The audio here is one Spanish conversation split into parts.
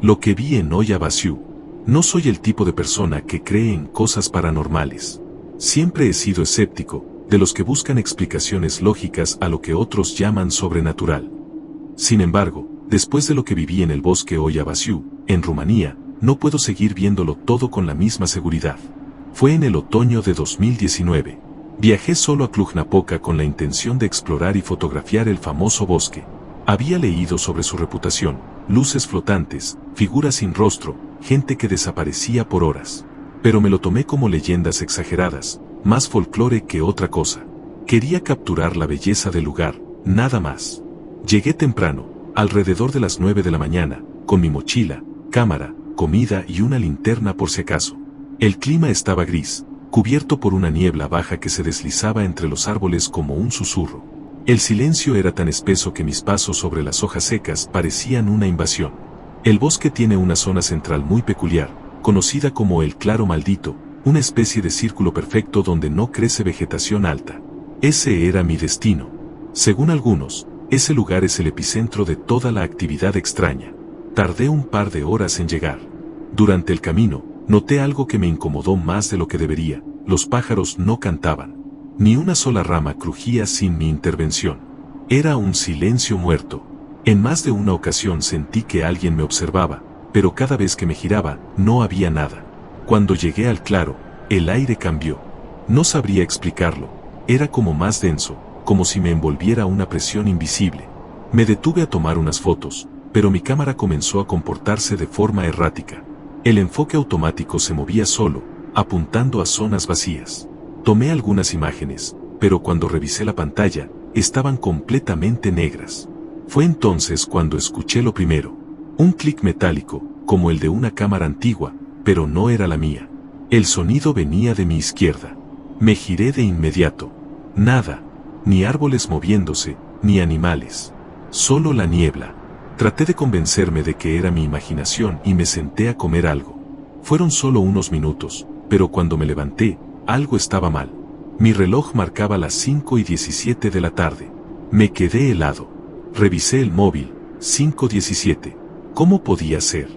Lo que vi en Oya-Baciu. No soy el tipo de persona que cree en cosas paranormales. Siempre he sido escéptico, de los que buscan explicaciones lógicas a lo que otros llaman sobrenatural. Sin embargo, después de lo que viví en el bosque Oya-Baciu, en Rumanía, no puedo seguir viéndolo todo con la misma seguridad. Fue en el otoño de 2019. Viajé solo a Cluj-Napoca con la intención de explorar y fotografiar el famoso bosque. Había leído sobre su reputación, luces flotantes, figuras sin rostro, gente que desaparecía por horas. Pero me lo tomé como leyendas exageradas, más folclore que otra cosa. Quería capturar la belleza del lugar, nada más. Llegué temprano, alrededor de las 9 de la mañana, con mi mochila, cámara, comida y una linterna por si acaso. El clima estaba gris, cubierto por una niebla baja que se deslizaba entre los árboles como un susurro. El silencio era tan espeso que mis pasos sobre las hojas secas parecían una invasión. El bosque tiene una zona central muy peculiar, conocida como el Claro Maldito, una especie de círculo perfecto donde no crece vegetación alta. Ese era mi destino. Según algunos, ese lugar es el epicentro de toda la actividad extraña. Tardé un par de horas en llegar. Durante el camino, noté algo que me incomodó más de lo que debería: los pájaros no cantaban. Ni una sola rama crujía sin mi intervención. Era un silencio muerto. En más de una ocasión sentí que alguien me observaba, pero cada vez que me giraba, no había nada. Cuando llegué al claro, el aire cambió. No sabría explicarlo. Era como más denso, como si me envolviera una presión invisible. Me detuve a tomar unas fotos, pero mi cámara comenzó a comportarse de forma errática. El enfoque automático se movía solo, apuntando a zonas vacías. Tomé algunas imágenes, pero cuando revisé la pantalla, estaban completamente negras. Fue entonces cuando escuché lo primero. Un clic metálico, como el de una cámara antigua, pero no era la mía. El sonido venía de mi izquierda. Me giré de inmediato. Nada. Ni árboles moviéndose, ni animales. Solo la niebla. Traté de convencerme de que era mi imaginación y me senté a comer algo. Fueron solo unos minutos, pero cuando me levanté, algo estaba mal. Mi reloj marcaba las 5:17 de la tarde. Me quedé helado. Revisé el móvil, 5:17. ¿Cómo podía ser?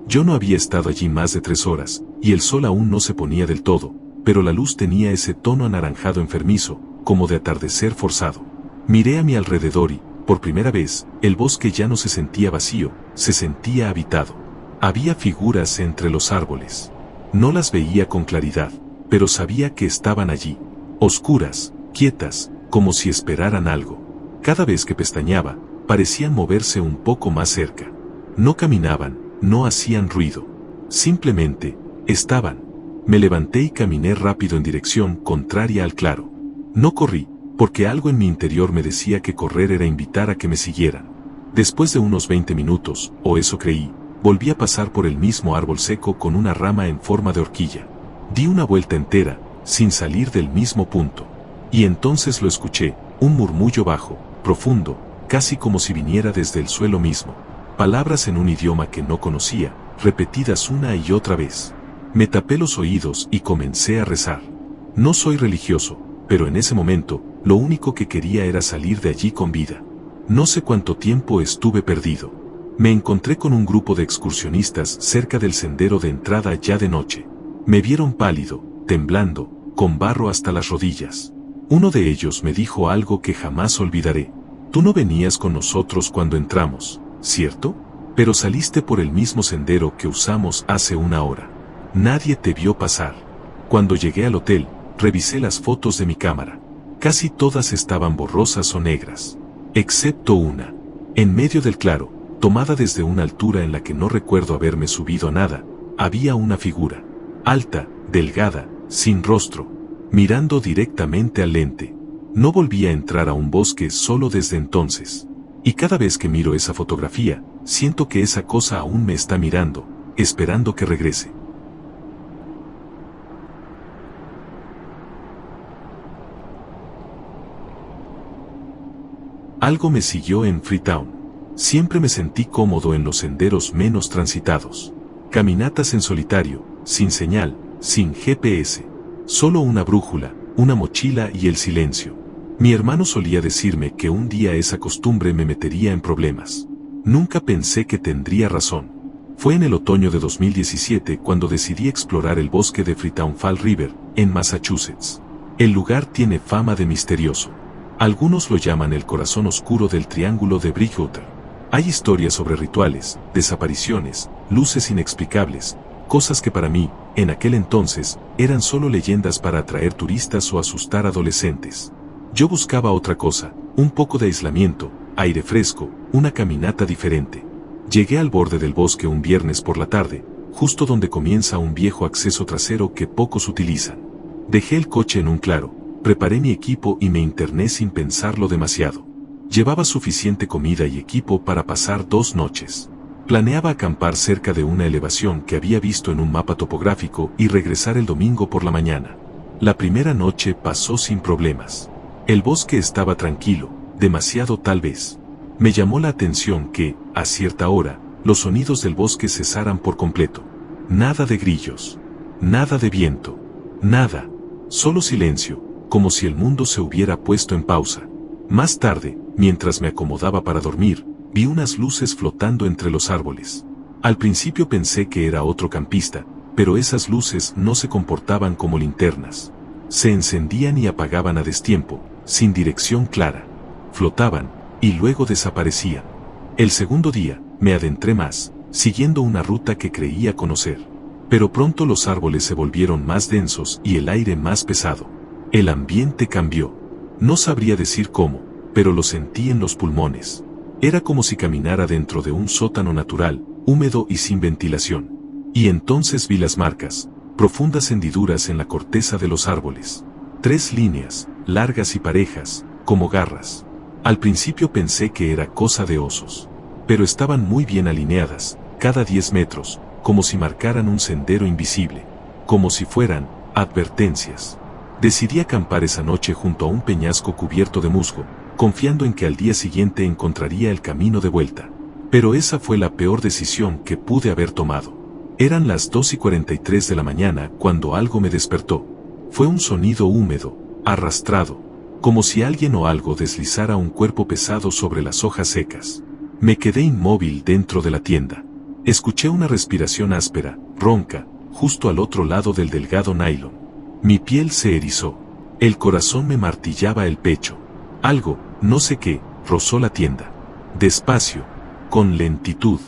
Yo no había estado allí más de 3 horas, y el sol aún no se ponía del todo, pero la luz tenía ese tono anaranjado enfermizo, como de atardecer forzado. Miré a mi alrededor y, por primera vez, el bosque ya no se sentía vacío, se sentía habitado. Había figuras entre los árboles. No las veía con claridad, pero sabía que estaban allí, oscuras, quietas, como si esperaran algo. Cada vez que pestañeaba, parecían moverse un poco más cerca. No caminaban, no hacían ruido. Simplemente, estaban. Me levanté y caminé rápido en dirección contraria al claro. No corrí, porque algo en mi interior me decía que correr era invitar a que me siguieran. Después de unos 20 minutos, o eso creí, volví a pasar por el mismo árbol seco con una rama en forma de horquilla. Di una vuelta entera, sin salir del mismo punto. Y entonces lo escuché, un murmullo bajo, profundo, casi como si viniera desde el suelo mismo. Palabras en un idioma que no conocía, repetidas una y otra vez. Me tapé los oídos y comencé a rezar. No soy religioso, pero en ese momento, lo único que quería era salir de allí con vida. No sé cuánto tiempo estuve perdido. Me encontré con un grupo de excursionistas cerca del sendero de entrada ya de noche. Me vieron pálido, temblando, con barro hasta las rodillas. Uno de ellos me dijo algo que jamás olvidaré. Tú no venías con nosotros cuando entramos, ¿cierto? Pero saliste por el mismo sendero que usamos hace una hora. Nadie te vio pasar. Cuando llegué al hotel, revisé las fotos de mi cámara. Casi todas estaban borrosas o negras. Excepto una. En medio del claro, tomada desde una altura en la que no recuerdo haberme subido a nada, había una figura. Alta, delgada, sin rostro, mirando directamente al lente. No volví a entrar a un bosque solo desde entonces. Y cada vez que miro esa fotografía, siento que esa cosa aún me está mirando, esperando que regrese. Algo me siguió en Freetown. Siempre me sentí cómodo en los senderos menos transitados. Caminatas en solitario, sin señal, sin GPS. Solo una brújula, una mochila y el silencio. Mi hermano solía decirme que un día esa costumbre me metería en problemas. Nunca pensé que tendría razón. Fue en el otoño de 2017 cuando decidí explorar el bosque de Freetown Fall River, en Massachusetts. El lugar tiene fama de misterioso. Algunos lo llaman el corazón oscuro del Triángulo de Bridgewater. Hay historias sobre rituales, desapariciones, luces inexplicables, cosas que para mí, en aquel entonces, eran solo leyendas para atraer turistas o asustar adolescentes. Yo buscaba otra cosa, un poco de aislamiento, aire fresco, una caminata diferente. Llegué al borde del bosque un viernes por la tarde, justo donde comienza un viejo acceso trasero que pocos utilizan. Dejé el coche en un claro, preparé mi equipo y me interné sin pensarlo demasiado. Llevaba suficiente comida y equipo para pasar 2 noches. Planeaba acampar cerca de una elevación que había visto en un mapa topográfico y regresar el domingo por la mañana. La primera noche pasó sin problemas. El bosque estaba tranquilo, demasiado tal vez. Me llamó la atención que, a cierta hora, los sonidos del bosque cesaran por completo. Nada de grillos, nada de viento, nada, solo silencio, como si el mundo se hubiera puesto en pausa. Más tarde, mientras me acomodaba para dormir, vi unas luces flotando entre los árboles. Al principio pensé que era otro campista, pero esas luces no se comportaban como linternas. Se encendían y apagaban a destiempo, sin dirección clara. Flotaban, y luego desaparecían. El segundo día, me adentré más, siguiendo una ruta que creía conocer. Pero pronto los árboles se volvieron más densos y el aire más pesado. El ambiente cambió. No sabría decir cómo, pero lo sentí en los pulmones. Era como si caminara dentro de un sótano natural, húmedo y sin ventilación. Y entonces vi las marcas, profundas hendiduras en la corteza de los árboles. 3 líneas, largas y parejas, como garras. Al principio pensé que era cosa de osos. Pero estaban muy bien alineadas, cada 10 metros, como si marcaran un sendero invisible. Como si fueran advertencias. Decidí acampar esa noche junto a un peñasco cubierto de musgo, confiando en que al día siguiente encontraría el camino de vuelta. Pero esa fue la peor decisión que pude haber tomado. Eran las 2:43 de la mañana cuando algo me despertó. Fue un sonido húmedo, arrastrado, como si alguien o algo deslizara un cuerpo pesado sobre las hojas secas. Me quedé inmóvil dentro de la tienda. Escuché una respiración áspera, ronca, justo al otro lado del delgado nylon. Mi piel se erizó. El corazón me martillaba el pecho. Algo, no sé qué, rozó la tienda. Despacio, con lentitud,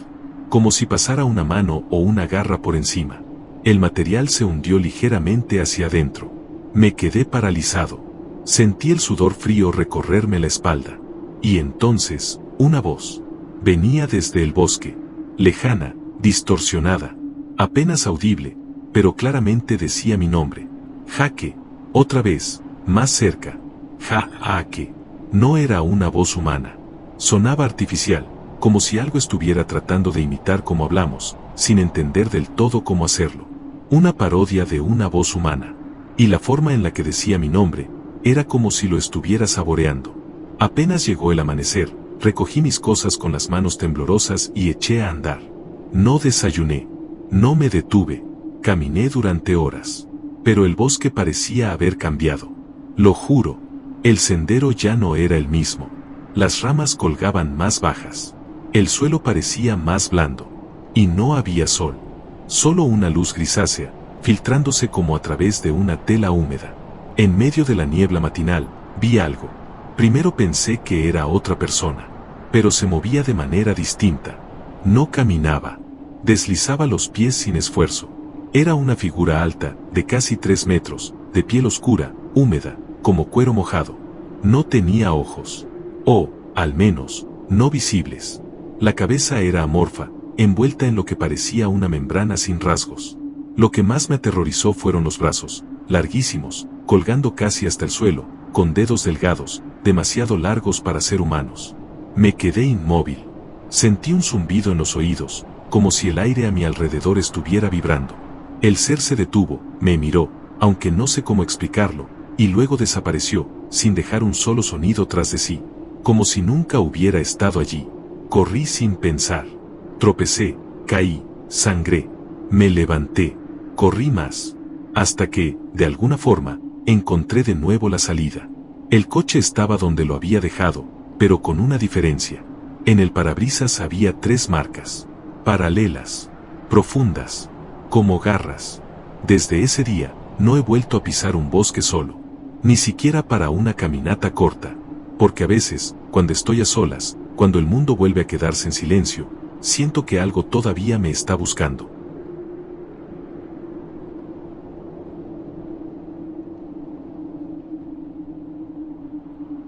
como si pasara una mano o una garra por encima. El material se hundió ligeramente hacia adentro. Me quedé paralizado. Sentí el sudor frío recorrerme la espalda. Y entonces, una voz. Venía desde el bosque. Lejana, distorsionada. Apenas audible, pero claramente decía mi nombre. Jaque. Otra vez, más cerca. Jaque. No era una voz humana. Sonaba artificial, como si algo estuviera tratando de imitar cómo hablamos, sin entender del todo cómo hacerlo. Una parodia de una voz humana. Y la forma en la que decía mi nombre, era como si lo estuviera saboreando. Apenas llegó el amanecer, recogí mis cosas con las manos temblorosas y eché a andar. No desayuné. No me detuve. Caminé durante horas. Pero el bosque parecía haber cambiado. Lo juro. El sendero ya no era el mismo. Las ramas colgaban más bajas. El suelo parecía más blando. Y no había sol. Solo una luz grisácea, filtrándose como a través de una tela húmeda. En medio de la niebla matinal, vi algo. Primero pensé que era otra persona. Pero se movía de manera distinta. No caminaba. Deslizaba los pies sin esfuerzo. Era una figura alta, de casi 3 metros, de piel oscura, húmeda, como cuero mojado. No tenía ojos. O, al menos, no visibles. La cabeza era amorfa, envuelta en lo que parecía una membrana sin rasgos. Lo que más me aterrorizó fueron los brazos, larguísimos, colgando casi hasta el suelo, con dedos delgados, demasiado largos para ser humanos. Me quedé inmóvil. Sentí un zumbido en los oídos, como si el aire a mi alrededor estuviera vibrando. El ser se detuvo, me miró, aunque no sé cómo explicarlo, y luego desapareció, sin dejar un solo sonido tras de sí, como si nunca hubiera estado allí. Corrí sin pensar. Tropecé, caí, sangré, me levanté, corrí más, hasta que, de alguna forma, encontré de nuevo la salida. El coche estaba donde lo había dejado, pero con una diferencia. En el parabrisas había 3 marcas, paralelas. profundas, como garras. Desde ese día, no he vuelto a pisar un bosque solo, ni siquiera para una caminata corta, porque a veces, cuando estoy a solas, cuando el mundo vuelve a quedarse en silencio, siento que algo todavía me está buscando.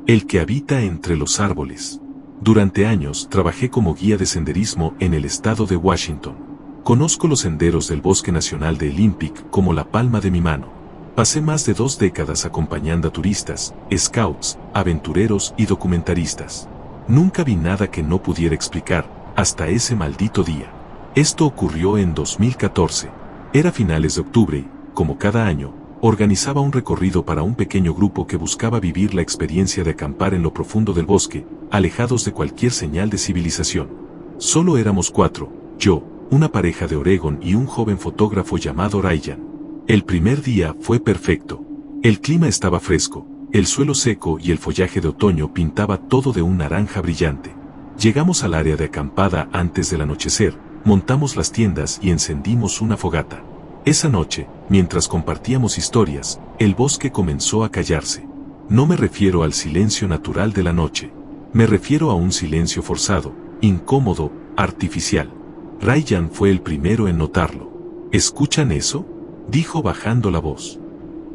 El que habita entre los árboles. Durante años trabajé como guía de senderismo en el estado de Washington. Conozco los senderos del Bosque Nacional de Olympic como la palma de mi mano. Pasé más de 2 décadas acompañando a turistas, scouts, aventureros y documentaristas. Nunca vi nada que no pudiera explicar, hasta ese maldito día. Esto ocurrió en 2014. Era finales de octubre y, como cada año, organizaba un recorrido para un pequeño grupo que buscaba vivir la experiencia de acampar en lo profundo del bosque, alejados de cualquier señal de civilización. Solo éramos 4, yo, una pareja de Oregon y un joven fotógrafo llamado Ryan. El primer día fue perfecto. El clima estaba fresco, el suelo seco y el follaje de otoño pintaba todo de un naranja brillante. Llegamos al área de acampada antes del anochecer, montamos las tiendas y encendimos una fogata. Esa noche, mientras compartíamos historias, el bosque comenzó a callarse. No me refiero al silencio natural de la noche. Me refiero a un silencio forzado, incómodo, artificial. Ryan fue el primero en notarlo. ¿Escuchan eso?, dijo bajando la voz.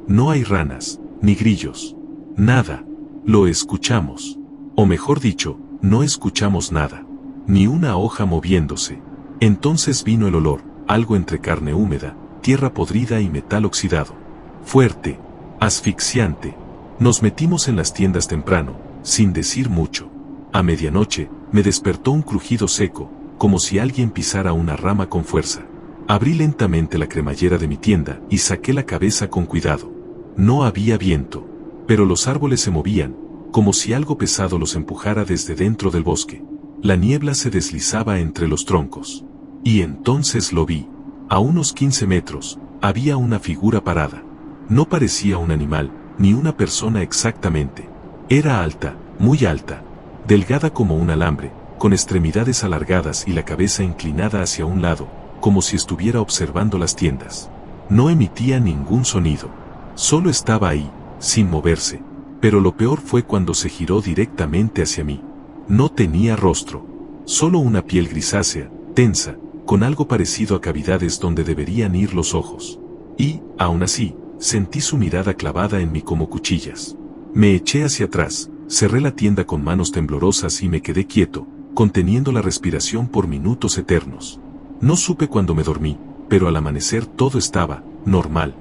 No hay ranas, ni grillos. Nada. Lo escuchamos. O mejor dicho, no escuchamos nada. Ni una hoja moviéndose. Entonces vino el olor, algo entre carne húmeda, tierra podrida y metal oxidado. Fuerte, asfixiante. Nos metimos en las tiendas temprano, sin decir mucho. A medianoche, me despertó un crujido seco, como si alguien pisara una rama con fuerza. Abrí lentamente la cremallera de mi tienda y saqué la cabeza con cuidado. No había viento, pero los árboles se movían, como si algo pesado los empujara desde dentro del bosque. La niebla se deslizaba entre los troncos. Y entonces lo vi. A unos 15 metros, había una figura parada. No parecía un animal, ni una persona exactamente. Era alta, muy alta, delgada como un alambre, con extremidades alargadas y la cabeza inclinada hacia un lado, como si estuviera observando las tiendas. No emitía ningún sonido. Solo estaba ahí, sin moverse. Pero lo peor fue cuando se giró directamente hacia mí. No tenía rostro. Solo una piel grisácea, tensa, con algo parecido a cavidades donde deberían ir los ojos. Y, aún así, sentí su mirada clavada en mí como cuchillas. Me eché hacia atrás, cerré la tienda con manos temblorosas y me quedé quieto, conteniendo la respiración por minutos eternos. No supe cuándo me dormí, pero al amanecer todo estaba normal.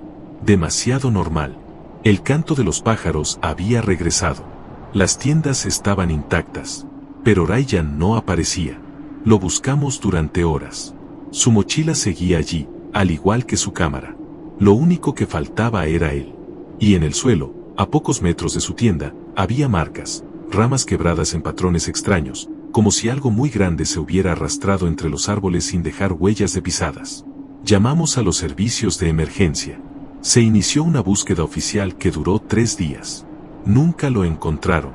Demasiado normal. El canto de los pájaros había regresado. Las tiendas estaban intactas. Pero Ryan no aparecía. Lo buscamos durante horas. Su mochila seguía allí, al igual que su cámara. Lo único que faltaba era él. Y en el suelo, a pocos metros de su tienda, había marcas, ramas quebradas en patrones extraños, como si algo muy grande se hubiera arrastrado entre los árboles sin dejar huellas de pisadas. Llamamos a los servicios de emergencia. Se inició una búsqueda oficial que duró 3 días. Nunca lo encontraron.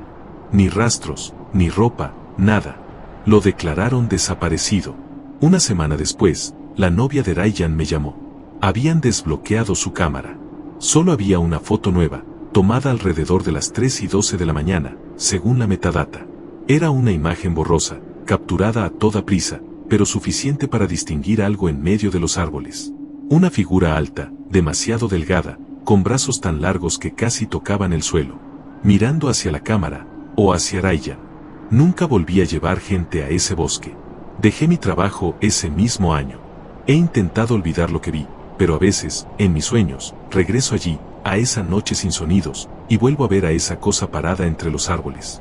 Ni rastros, ni ropa, nada. Lo declararon desaparecido. Una semana después, la novia de Ryan me llamó. Habían desbloqueado su cámara. Solo había una foto nueva, tomada alrededor de las 3:12 de la mañana, según la metadata. Era una imagen borrosa, capturada a toda prisa, pero suficiente para distinguir algo en medio de los árboles. Una figura alta, demasiado delgada, con brazos tan largos que casi tocaban el suelo, mirando hacia la cámara, o hacia Ryan. Nunca volví a llevar gente a ese bosque. Dejé mi trabajo ese mismo año. He intentado olvidar lo que vi, pero a veces, en mis sueños, regreso allí, a esa noche sin sonidos, y vuelvo a ver a esa cosa parada entre los árboles.